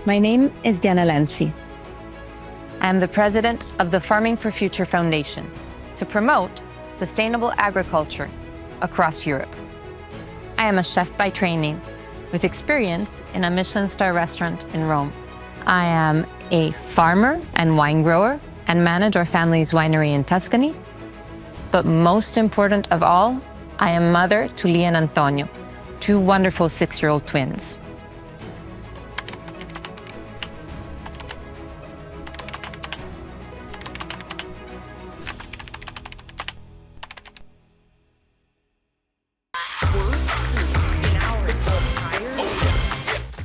My name is Diana Lenzi. I am the president of the Farming for Future Foundation to promote sustainable agriculture across Europe. I am a chef by training with experience in a Michelin star restaurant in Rome. I am a farmer and wine grower and manage our family's winery in Tuscany. But most important of all, I am mother to Lia and Antonio, two wonderful 6-year-old twins.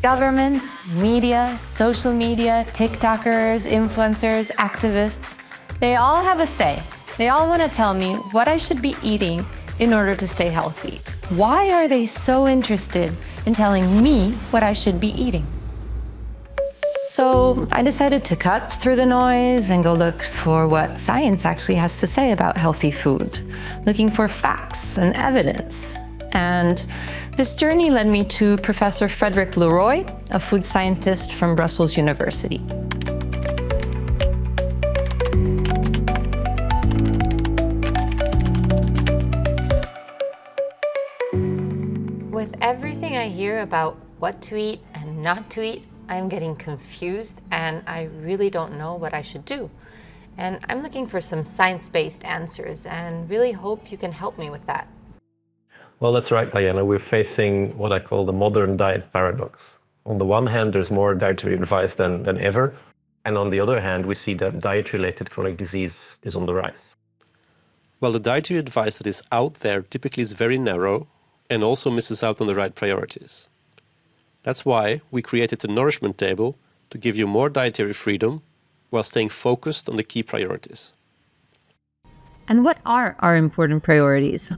Governments, media, social media, TikTokers, influencers, activists, they all have a say. They all want to tell me what I should be eating in order to stay healthy. Why are they so interested in telling me what I should be eating? So I decided to cut through the noise and go look for what science actually has to say about healthy food, looking for facts and evidence. And this journey led me to Professor Frederic Leroy, a food scientist from Brussels University. With everything I hear about what to eat and not to eat, I'm getting confused and I really don't know what I should do. And I'm looking for some science-based answers and really hope you can help me with that. Well, that's right, Diana. We're facing what I call the modern diet paradox. On the one hand, there's more dietary advice than ever. And on the other hand, we see that diet-related chronic disease is on the rise. Well, the dietary advice that is out there typically is very narrow and also misses out on the right priorities. That's why we created the Nourishment Table to give you more dietary freedom while staying focused on the key priorities. And what are our important priorities?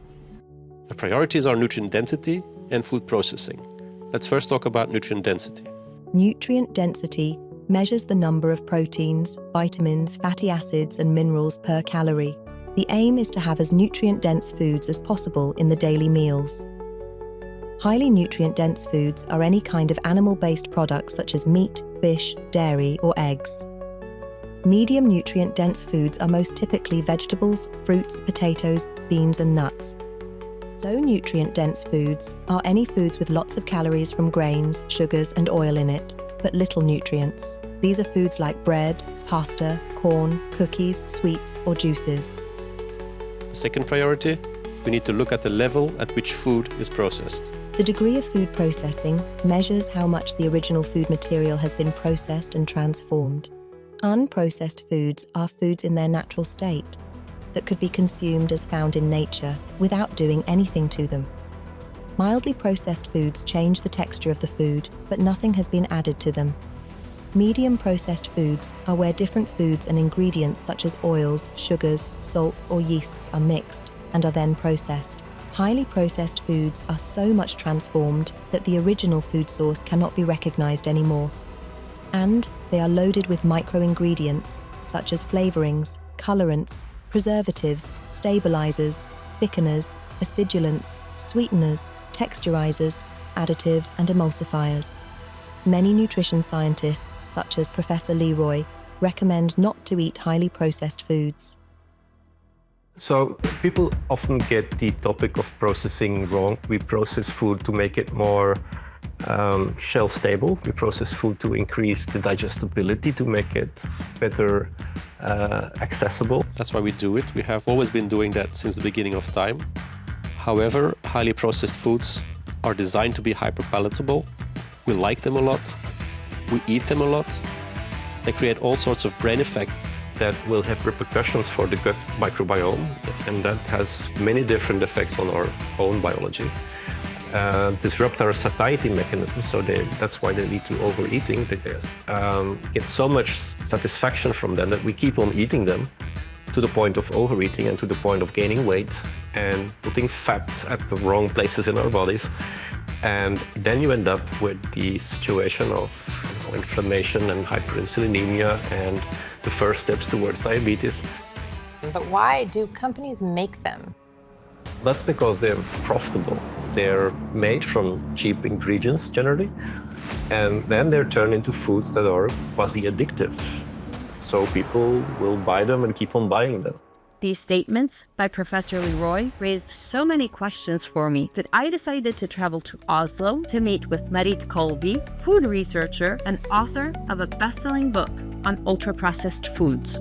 The priorities are nutrient density and food processing. Let's first talk about nutrient density. Nutrient density measures the number of proteins, vitamins, fatty acids, and minerals per calorie. The aim is to have as nutrient-dense foods as possible in the daily meals. Highly nutrient-dense foods are any kind of animal-based products such as meat, fish, dairy, or eggs. Medium nutrient-dense foods are most typically vegetables, fruits, potatoes, beans, and nuts. Low nutrient-dense foods are any foods with lots of calories from grains, sugars, and oil in it, but little nutrients. These are foods like bread, pasta, corn, cookies, sweets, or juices. The second priority, we need to look at the level at which food is processed. The degree of food processing measures how much the original food material has been processed and transformed. Unprocessed foods are foods in their natural state that could be consumed as found in nature without doing anything to them. Mildly processed foods change the texture of the food, but nothing has been added to them. Medium processed foods are where different foods and ingredients such as oils, sugars, salts, or yeasts are mixed and are then processed. Highly processed foods are so much transformed that the original food source cannot be recognized anymore. And they are loaded with micro-ingredients such as flavorings, colorants, preservatives, stabilizers, thickeners, acidulants, sweeteners, texturizers, additives, and emulsifiers. Many nutrition scientists, such as Professor Leroy, recommend not to eat highly processed foods. So people often get the topic of processing wrong. We process food to make it more shelf stable. We process food to increase the digestibility, to make it better accessible. That's why we do it. We have always been doing that since the beginning of time. However, highly processed foods are designed to be hyperpalatable. We like them a lot. We eat them a lot. They create all sorts of brain effects that will have repercussions for the gut microbiome, and that has many different effects on our own biology. Disrupt our satiety mechanisms, so that's why they lead to overeating. They get so much satisfaction from them that we keep on eating them to the point of overeating and to the point of gaining weight and putting fat at the wrong places in our bodies. And then you end up with the situation of inflammation and hyperinsulinemia and the first steps towards diabetes. But why do companies make them? That's because they're profitable. They're made from cheap ingredients generally, And then they're turned into foods that are quasi-addictive. So people will buy them and keep on buying them. These statements by Professor Leroy raised so many questions for me that I decided to travel to Oslo to meet with Marit Kolby, food researcher and author of a best-selling book on ultra-processed foods.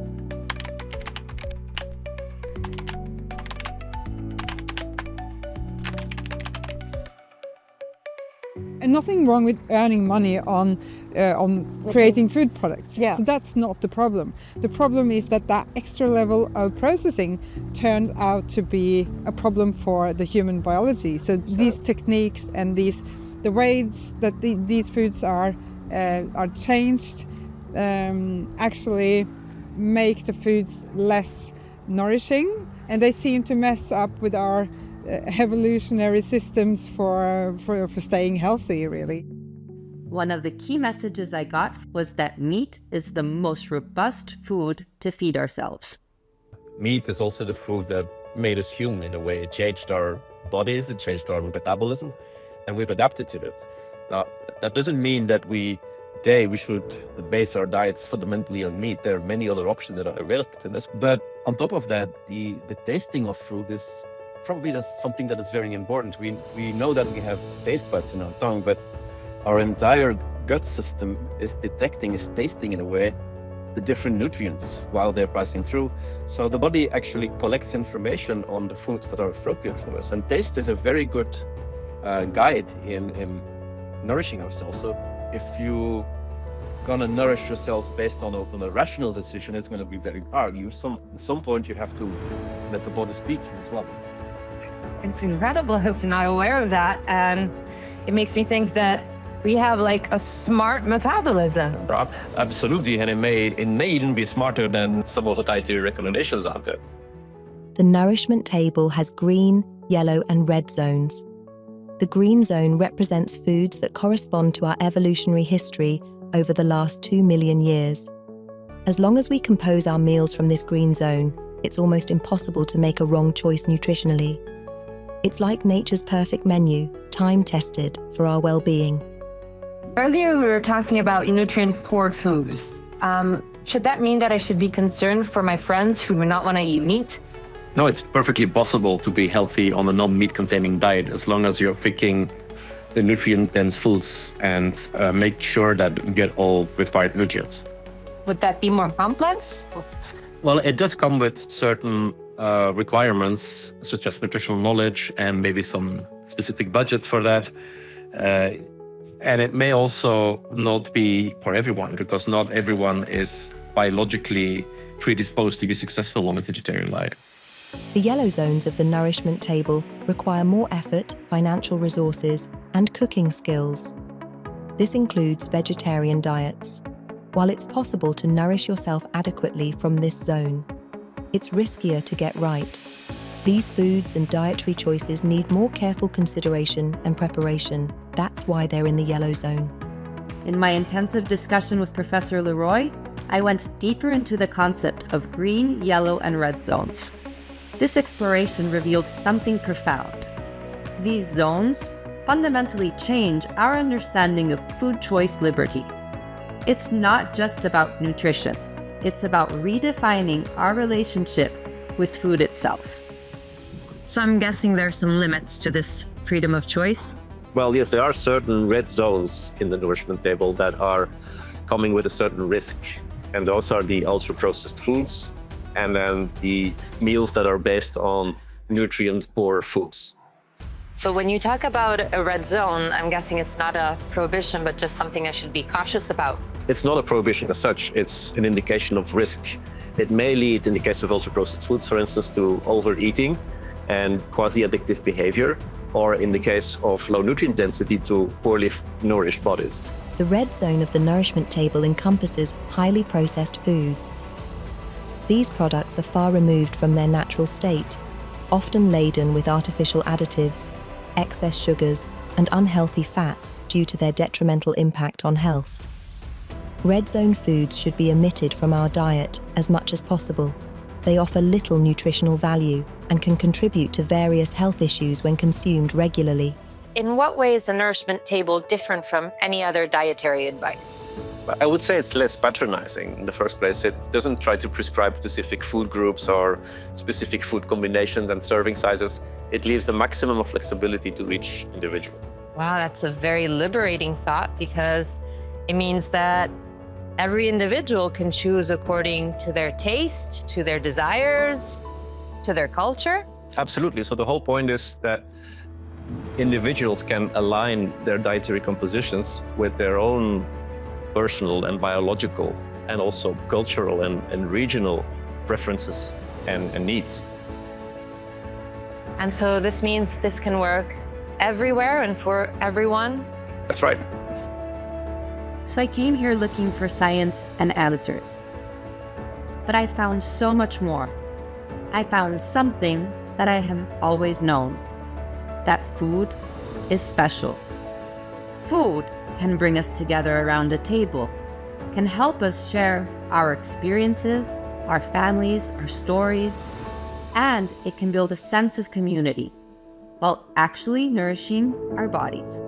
And nothing wrong with earning money on creating food products. Yeah. So that's not the problem. The problem is that extra level of processing turns out to be a problem for the human biology. So these techniques and the ways that these foods are changed actually make the foods less nourishing, and they seem to mess up with our evolutionary systems for staying healthy, really. One of the key messages I got was that meat is the most robust food to feed ourselves. Meat is also the food that made us human in a way. It changed our bodies, it changed our metabolism, and we've adapted to it. Now, that doesn't mean that we should base our diets fundamentally on meat. There are many other options that are available to us. But on top of that, the tasting of food is probably that's something that is very important. We know that we have taste buds in our tongue, but our entire gut system is tasting in a way, the different nutrients while they're passing through. So the body actually collects information on the foods that are appropriate for us. And taste is a very good guide in nourishing ourselves. So if you gonna nourish yourselves based on a rational decision, it's gonna be very hard. At some point you have to let the body speak as well. It's incredible. I was not aware of that. And it makes me think that we have like a smart metabolism. Absolutely, and it may even be smarter than some of the dietary recommendations out there. The Nourishment Table has green, yellow and red zones. The green zone represents foods that correspond to our evolutionary history over the last 2 million years. As long as we compose our meals from this green zone, it's almost impossible to make a wrong choice nutritionally. It's like nature's perfect menu, time-tested for our well-being. Earlier, we were talking about nutrient-poor foods. Should that mean that I should be concerned for my friends who do not want to eat meat? No, it's perfectly possible to be healthy on a non-meat containing diet as long as you're picking the nutrient-dense foods and make sure that you get all required nutrients. Would that be more complex? Well, it does come with certain requirements, such as nutritional knowledge and maybe some specific budget for that. And it may also not be for everyone, because not everyone is biologically predisposed to be successful on a vegetarian diet. The yellow zones of the Nourishment Table require more effort, financial resources, and cooking skills. This includes vegetarian diets. While it's possible to nourish yourself adequately from this zone, it's riskier to get right. These foods and dietary choices need more careful consideration and preparation. That's why they're in the yellow zone. In my intensive discussion with Professor Leroy, I went deeper into the concept of green, yellow, and red zones. This exploration revealed something profound. These zones fundamentally change our understanding of food choice liberty. It's not just about nutrition. It's about redefining our relationship with food itself. So I'm guessing there are some limits to this freedom of choice. Well, yes, there are certain red zones in the Nourishment Table that are coming with a certain risk. And those are the ultra-processed foods and then the meals that are based on nutrient-poor foods. But when you talk about a red zone, I'm guessing it's not a prohibition, but just something I should be cautious about. It's not a prohibition as such, it's an indication of risk. It may lead, in the case of ultra-processed foods, for instance, to overeating and quasi-addictive behavior, or in the case of low nutrient density, to poorly nourished bodies. The red zone of the Nourishment Table encompasses highly processed foods. These products are far removed from their natural state, often laden with artificial additives, excess sugars, and unhealthy fats due to their detrimental impact on health. Red zone foods should be omitted from our diet as much as possible. They offer little nutritional value and can contribute to various health issues when consumed regularly. In what way is the nourishment table different from any other dietary advice? I would say it's less patronizing in the first place. It doesn't try to prescribe specific food groups or specific food combinations and serving sizes. It leaves the maximum of flexibility to each individual. Wow, that's a very liberating thought, because it means that every individual can choose according to their taste, to their desires, to their culture. Absolutely. So the whole point is that individuals can align their dietary compositions with their own personal and biological and also cultural and regional preferences and needs. And so this means this can work everywhere and for everyone? That's right. So I came here looking for science and answers. But I found so much more. I found something that I have always known, that food is special. Food can bring us together around a table, can help us share our experiences, our families, our stories, and it can build a sense of community while actually nourishing our bodies.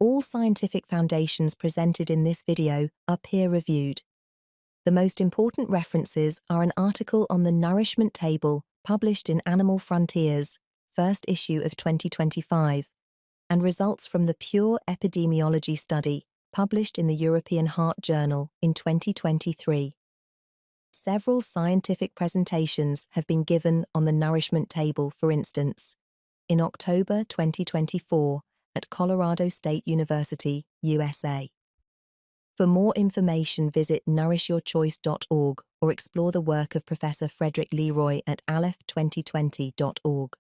All scientific foundations presented in this video are peer-reviewed. The most important references are an article on the Nourishment Table published in Animal Frontiers, first issue of 2025, and results from the Pure Epidemiology study published in the European Heart Journal in 2023. Several scientific presentations have been given on the Nourishment Table, for instance, in October 2024 at Colorado State University, USA. For more information, visit nourishyourchoice.org or explore the work of Professor Frederic Leroy at aleph2020.org.